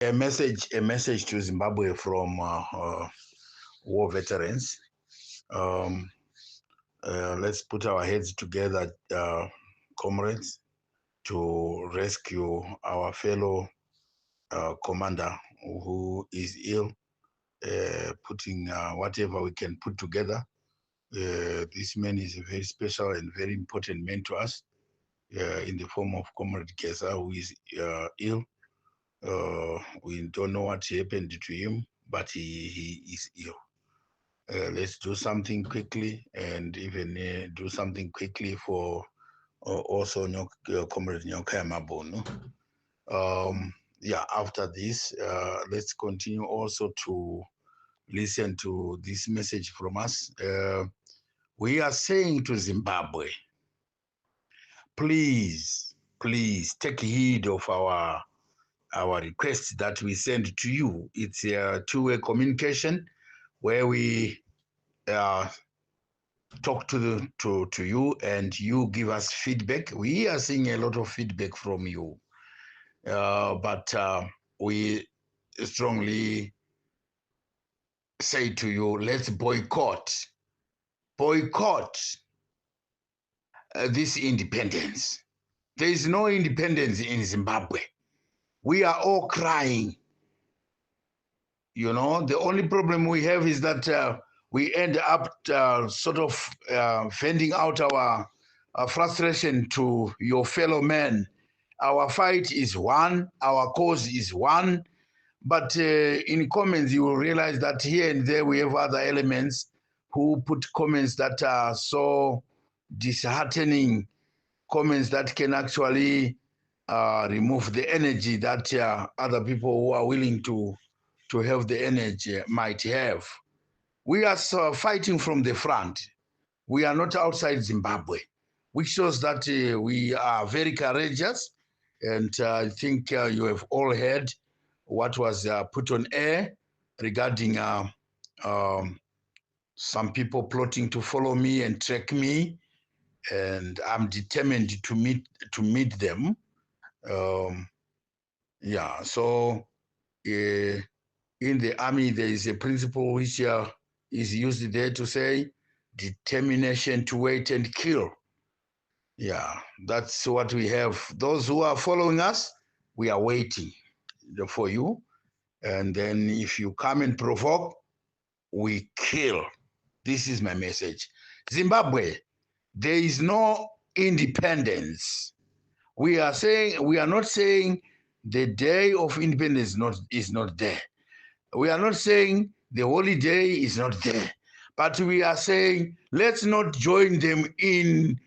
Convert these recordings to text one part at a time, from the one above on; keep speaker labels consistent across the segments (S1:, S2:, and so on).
S1: A message to Zimbabwe from war veterans. Um, let's put our heads together, comrades, to rescue our fellow commander who is ill, putting whatever we can put together. This man is a very special and very important man to us, in the form of Comrade Geza, who is ill. We don't know what happened to him, but he is ill. Let's do something quickly, and even do something quickly for also Comrade Nyoka Mabono. Yeah, after this, let's continue also to listen to this message from us. We are saying to Zimbabwe, please, please take heed of our request that we send to you. It's a two-way communication where we talk to you and you give us feedback. We are seeing a lot of feedback from you, but we strongly say to you, let's boycott this independence. There is no independence in Zimbabwe. We are all crying. You know, the only problem we have is that we end up sort of venting out our frustration to your fellow men. Our fight is one, our cause is one, but in comments you will realize that here and there we have other elements who put comments that are so disheartening, comments that can actually remove the energy that other people who are willing to have the energy might have. We are fighting from the front. We are not outside Zimbabwe, which shows that we are very courageous. And I think you have all heard what was put on air regarding some people plotting to follow me and track me, and I'm determined to meet them. Yeah, so in the army, there is a principle which is used there to say determination to wait and kill. Yeah, that's what we have. Those who are following us, we are waiting for you. And then if you come and provoke, we kill. This is my message. Zimbabwe, there is no independence. We are not saying the day of independence is not there. We are not saying the holiday is not there, but we are saying let's not join them in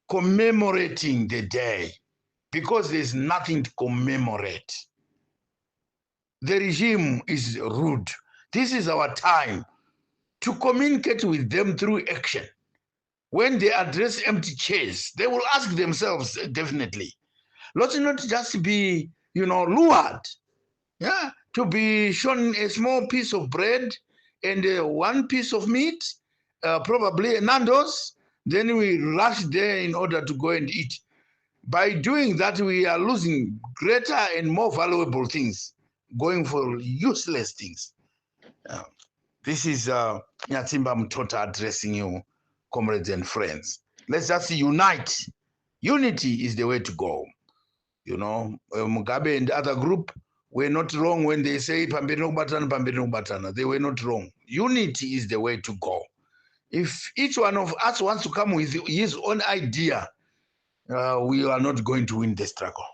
S1: commemorating the day, because there's nothing to commemorate. The regime is rude. This is our time to communicate with them through action. When they address empty chairs, they will ask themselves definitely. Let's not just be, lured. Yeah, to be shown a small piece of bread and one piece of meat, probably Nando's, then we rush there in order to go and eat. By doing that, we are losing greater and more valuable things, going for useless things. This is Nyatimba Mtota addressing you, comrades and friends. Let's just unite. Unity is the way to go. Mugabe and other group were not wrong when they say pamberi nokubatana. They were not wrong. Unity is the way to go. If each one of us wants to come with his own idea, we are not going to win the struggle.